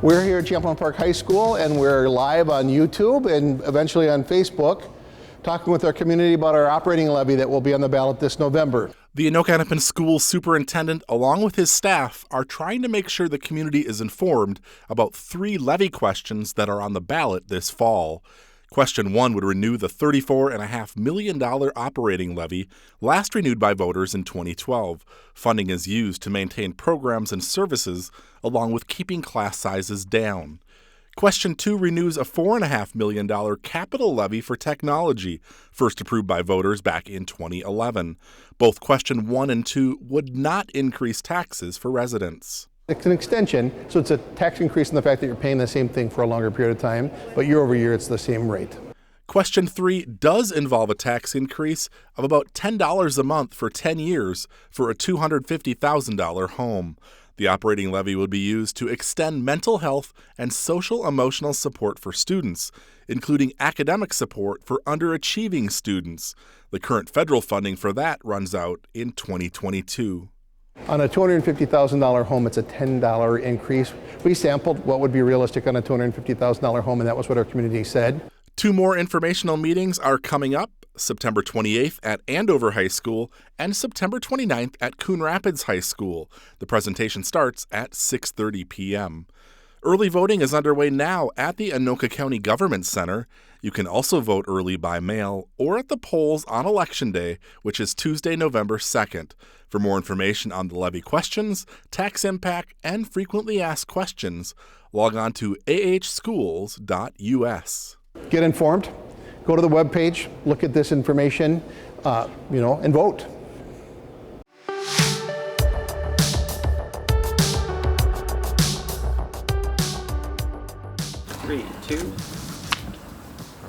We're here at Champlain Park High School, and we're live on YouTube and eventually on Facebook, talking with our community about our operating levy that will be on the ballot this November. The Anoka School Superintendent, along with his staff, are trying to make sure the community is informed about 3 levy questions that are on the ballot this fall. Question 1 would renew the $34.5 million operating levy, last renewed by voters in 2012. Funding is used to maintain programs and services, along with keeping class sizes down. Question 2 renews a $4.5 million capital levy for technology, first approved by voters back in 2011. Both Question 1 and 2 would not increase taxes for residents. It's an extension, so it's a tax increase in the fact that you're paying the same thing for a longer period of time, but year over year it's the same rate. Question 3 does involve a tax increase of about $10 a month for 10 years for a $250,000 home. The operating levy would be used to extend mental health and social-emotional support for students, including academic support for underachieving students. The current federal funding for that runs out in 2022. On a $250,000 home, it's a $10 increase. We sampled what would be realistic on a $250,000 home, and that was what our community said. 2 more informational meetings are coming up, September 28th at Andover High School and September 29th at Coon Rapids High School. The presentation starts at 6:30 p.m. Early voting is underway now at the Anoka County Government Center. You can also vote early by mail or at the polls on Election Day, which is Tuesday, November 2nd. For more information on the levy questions, tax impact, and frequently asked questions, log on to ahschools.us. Get informed. Go to the webpage, look at this information, and vote. Three, 2.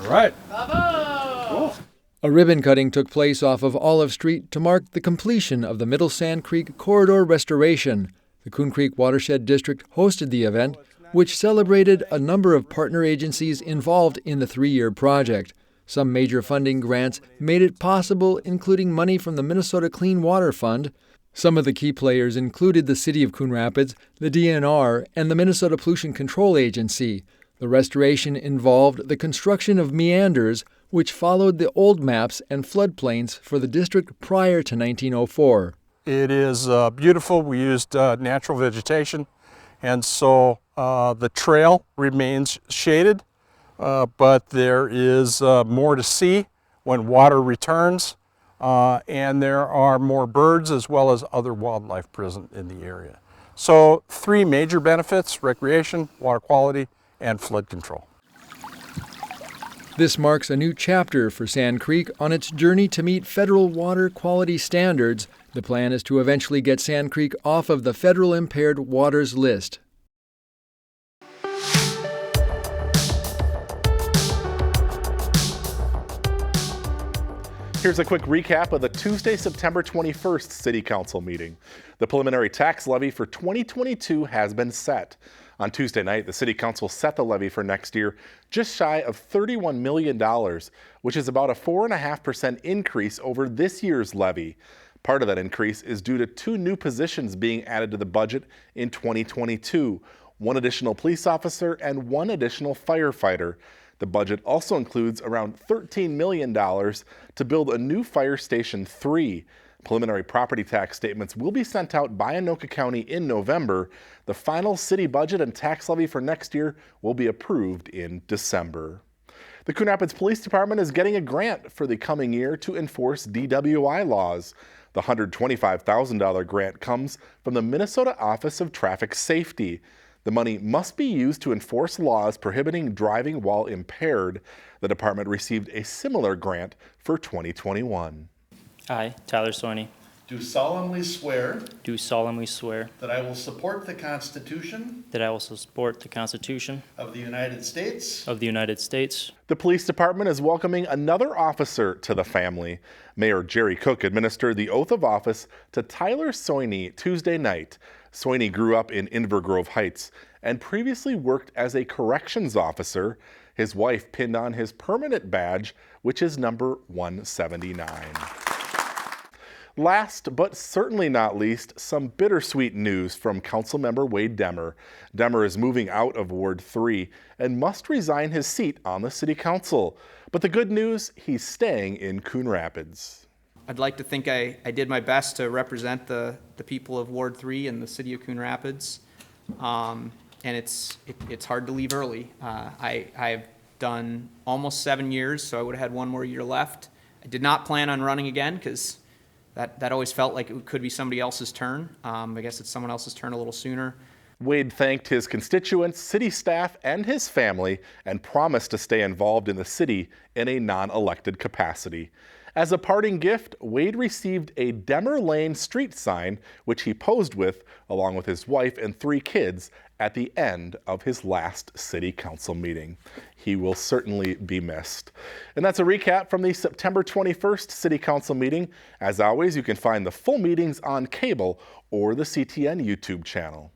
All right. Bravo! A ribbon cutting took place off of Olive Street to mark the completion of the Middle Sand Creek corridor restoration. The Coon Creek Watershed District hosted the event, which celebrated a number of partner agencies involved in the 3-year project. Some major funding grants made it possible, including money from the Minnesota Clean Water Fund. Some of the key players included the City of Coon Rapids, the DNR, and the Minnesota Pollution Control Agency. The restoration involved the construction of meanders, which followed the old maps and floodplains for the district prior to 1904. It is beautiful. We used natural vegetation, and so the trail remains shaded, but there is more to see when water returns, and there are more birds as well as other wildlife present in the area. So 3 major benefits: recreation, water quality, and flood control. This marks a new chapter for Sand Creek on its journey to meet federal water quality standards. The plan is to eventually get Sand Creek off of the Federal Impaired Waters list. Here's a quick recap of the Tuesday, September 21st City Council meeting. The preliminary tax levy for 2022 has been set. On Tuesday night, the City Council set the levy for next year just shy of $31 million, which is about a 4.5% increase over this year's levy. Part of that increase is due to 2 new positions being added to the budget in 2022, 1 additional police officer and 1 additional firefighter. The budget also includes around $13 million to build a new Fire Station 3. Preliminary property tax statements will be sent out by Anoka County in November. The final city budget and tax levy for next year will be approved in December. The Coon Rapids Police Department is getting a grant for the coming year to enforce DWI laws. The $125,000 grant comes from the Minnesota Office of Traffic Safety. The money must be used to enforce laws prohibiting driving while impaired. The department received a similar grant for 2021. I, Tyler Soini, Do solemnly swear do solemnly swear that I will support the Constitution that I will support the Constitution of the United States of the United States. The police department is welcoming another officer to the family. Mayor Jerry Cook administered the oath of office to Tyler Soini Tuesday night. Soini grew up in Inver Grove Heights and previously worked as a corrections officer. His wife pinned on his permanent badge, which is number 179. Last but certainly not least, some bittersweet news from Councilmember Wade Demmer. Demmer is moving out of Ward 3 and must resign his seat on the City Council. But the good news, he's staying in Coon Rapids. I'd like to think I did my best to represent the people of Ward 3 and the city of Coon Rapids. And it's hard to leave early. I've done almost 7 years, so I would have had one more year left. I did not plan on running again because that always felt like it could be somebody else's turn. I guess it's someone else's turn a little sooner. Wade thanked his constituents, city staff, and his family and promised to stay involved in the city in a non-elected capacity. As a parting gift, Wade received a Demmer Lane street sign, which he posed with, along with his wife and 3 kids, at the end of his last city council meeting. He will certainly be missed. And that's a recap from the September 21st city council meeting. As always, you can find the full meetings on cable or the CTN YouTube channel.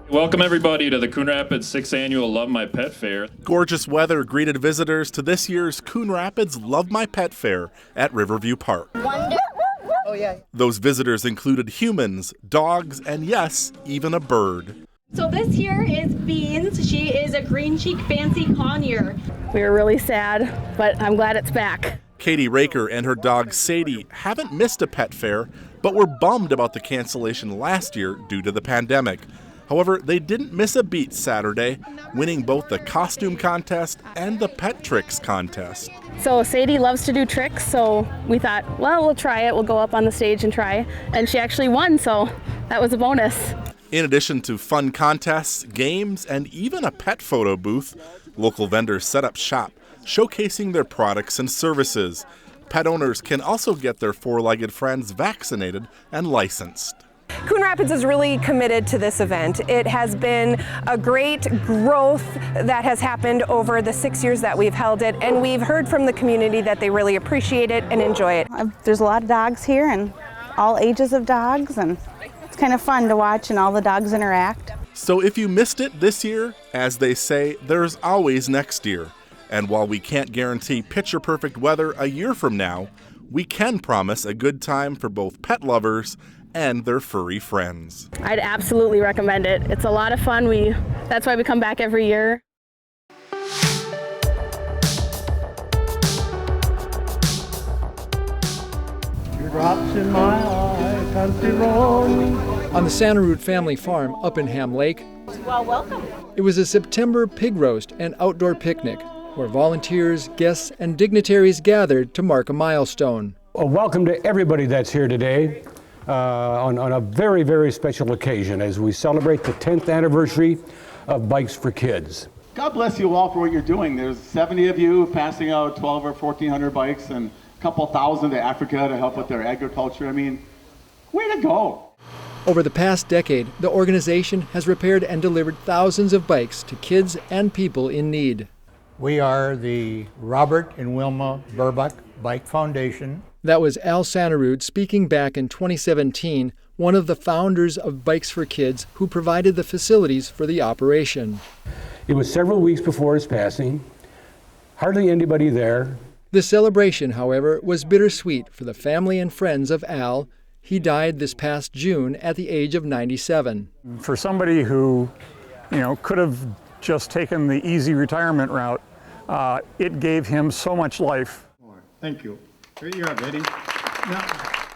Welcome everybody to the Coon Rapids 6th Annual Love My Pet Fair. Gorgeous weather greeted visitors to this year's Coon Rapids Love My Pet Fair at Riverview Park. Oh, yeah. Those visitors included humans, dogs, and yes, even a bird. So this here is Beans. She is a green cheek fancy conure. We were really sad, but I'm glad it's back. Katie Raker and her dog Sadie haven't missed a pet fair, but were bummed about the cancellation last year due to the pandemic. However, they didn't miss a beat Saturday, winning both the costume contest and the pet tricks contest. So Sadie loves to do tricks, so we thought, well, we'll try it. We'll go up on the stage and try. And she actually won, so that was a bonus. In addition to fun contests, games, and even a pet photo booth, local vendors set up shop, showcasing their products and services. Pet owners can also get their 4-legged friends vaccinated and licensed. Coon Rapids is really committed to this event. It has been a great growth that has happened over the 6 years that we've held it, and we've heard from the community that they really appreciate it and enjoy it. There's a lot of dogs here and all ages of dogs, and it's kind of fun to watch and all the dogs interact. So if you missed it this year, as they say, there's always next year. And while we can't guarantee picture-perfect weather a year from now, we can promise a good time for both pet lovers and their furry friends. I'd absolutely recommend it. It's a lot of fun. That's why we come back every year. Drops in my eye, country road. On the Santa Root family farm up in Ham Lake, Well, welcome. it was a September pig roast and outdoor picnic where volunteers, guests, and dignitaries gathered to mark a milestone. Welcome to everybody that's here today on a very, very special occasion as we celebrate the 10th anniversary of Bikes for Kids. God bless you all for what you're doing. There's 70 of you passing out 12 or 1,400 bikes and a couple thousand to Africa to help with their agriculture. I mean, way to go. Over the past decade, the organization has repaired and delivered thousands of bikes to kids and people in need. We are the Robert and Wilma Burbach Bike Foundation. That was Al Santarud speaking back in 2017, one of the founders of Bikes for Kids who provided the facilities for the operation. It was several weeks before his passing, hardly anybody there. The celebration, however, was bittersweet for the family and friends of Al. He died this past June at the age of 97. For somebody who, could have just taken the easy retirement route, it gave him so much life. Thank you. Here you are, Betty.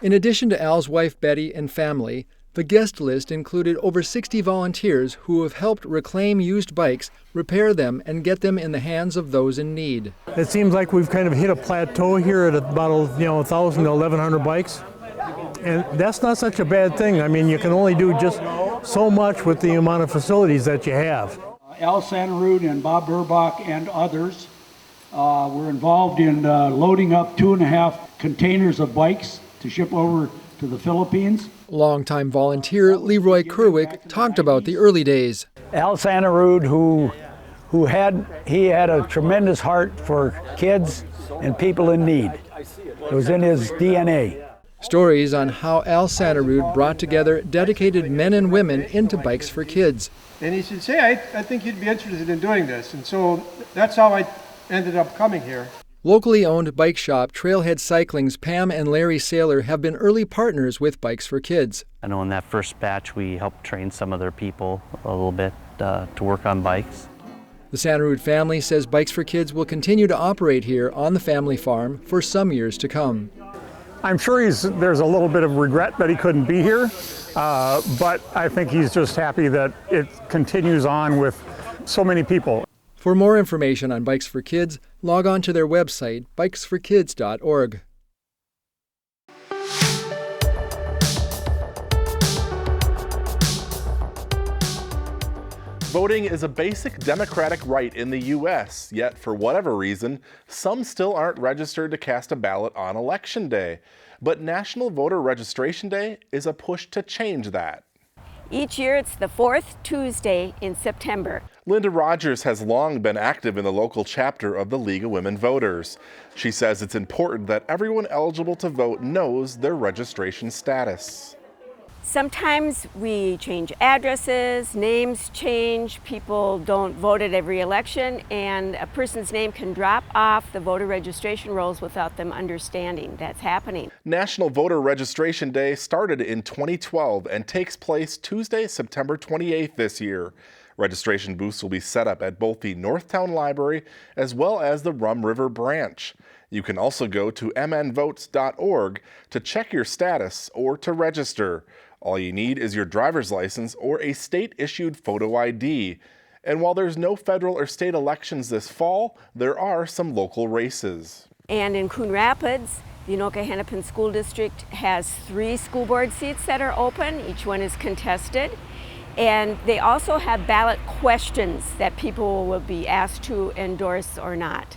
In addition to Al's wife Betty and family, the guest list included over 60 volunteers who have helped reclaim used bikes, repair them, and get them in the hands of those in need. It seems like we've kind of hit a plateau here at about 1,000 to 1,100 bikes. And that's not such a bad thing. I mean, you can only do just so much with the amount of facilities that you have. Al Santarud and Bob Burbach and others were involved in loading up 2.5 containers of bikes to ship over to the Philippines. Longtime volunteer Leroy Kerwick talked about the early days. Al Santarud, who had a tremendous heart for kids and people in need. It was in his DNA. Stories on how Al Santarud brought together dedicated men and women into Bikes for Kids. And he said, "Say, I think you'd be interested in doing this." And so that's how I ended up coming here. Locally owned bike shop Trailhead Cycling's Pam and Larry Saylor have been early partners with Bikes for Kids. I know in that first batch we helped train some of their people a little bit to work on bikes. The Santarud family says Bikes for Kids will continue to operate here on the family farm for some years to come. I'm sure there's a little bit of regret that he couldn't be here, but I think he's just happy that it continues on with so many people. For more information on Bikes for Kids, log on to their website, bikesforkids.org. Voting is a basic democratic right in the U.S., yet for whatever reason, some still aren't registered to cast a ballot on Election Day. But National Voter Registration Day is a push to change that. Each year it's the fourth Tuesday in September. Linda Rogers has long been active in the local chapter of the League of Women Voters. She says it's important that everyone eligible to vote knows their registration status. Sometimes we change addresses, names change, people don't vote at every election, and a person's name can drop off the voter registration rolls without them understanding that's happening. National Voter Registration Day started in 2012 and takes place Tuesday, September 28th this year. Registration booths will be set up at both the Northtown Library as well as the Rum River branch. You can also go to mnvotes.org to check your status or to register. All you need is your driver's license or a state-issued photo ID. And while there's no federal or state elections this fall, there are some local races. And in Coon Rapids, the Anoka-Hennepin School District has 3 school board seats that are open. Each one is contested. And they also have ballot questions that people will be asked to endorse or not.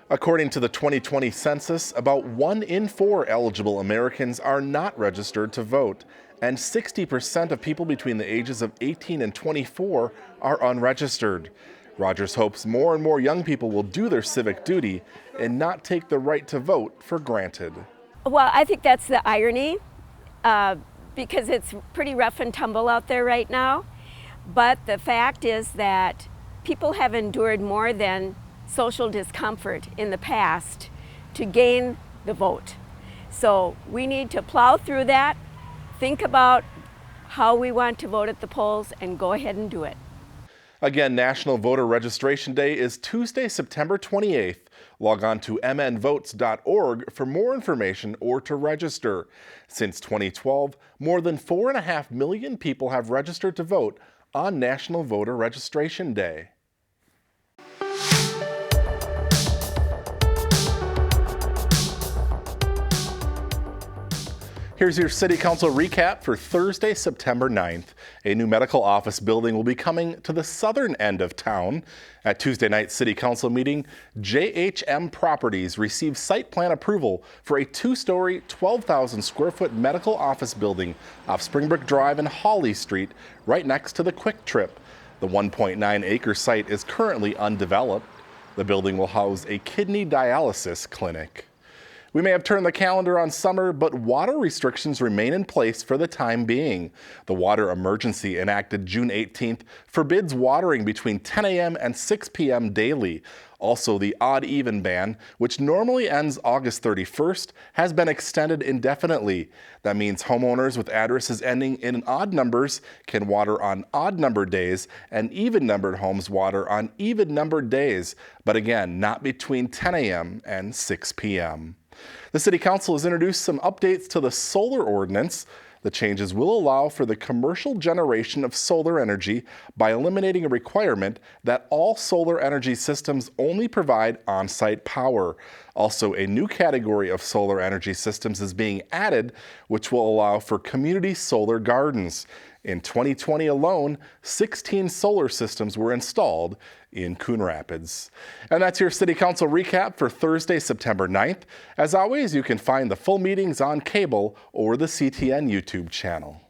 According to the 2020 census, about 1 in 4 eligible Americans are not registered to vote, and 60% of people between the ages of 18 and 24 are unregistered. Rogers hopes more and more young people will do their civic duty and not take the right to vote for granted. Well, I think that's the irony, because it's pretty rough and tumble out there right now. But the fact is that people have endured more than social discomfort in the past to gain the vote. So we need to plow through that, think about how we want to vote at the polls, and go ahead and do it. Again, National Voter Registration Day is Tuesday, September 28th. Log on to mnvotes.org for more information or to register. Since 2012, more than 4.5 million people have registered to vote on National Voter Registration Day. Here's your City Council recap for Thursday, September 9th. A new medical office building will be coming to the southern end of town. At Tuesday night's City Council meeting, JHM Properties received site plan approval for a 2-story, 12,000 square foot medical office building off Springbrook Drive and Hawley Street, right next to the Quick Trip. The 1.9 acre site is currently undeveloped. The building will house a kidney dialysis clinic. We may have turned the calendar on summer, but water restrictions remain in place for the time being. The water emergency enacted June 18th forbids watering between 10 a.m. and 6 p.m. daily. Also, the odd-even ban, which normally ends August 31st, has been extended indefinitely. That means homeowners with addresses ending in odd numbers can water on odd-numbered days, and even-numbered homes water on even-numbered days, but again, not between 10 a.m. and 6 p.m. The City Council has introduced some updates to the solar ordinance. The changes will allow for the commercial generation of solar energy by eliminating a requirement that all solar energy systems only provide on-site power. Also, a new category of solar energy systems is being added, which will allow for community solar gardens. In 2020 alone, 16 solar systems were installed in Coon Rapids. And that's your City Council recap for Thursday, September 9th. As always, you can find the full meetings on cable or the CTN YouTube channel.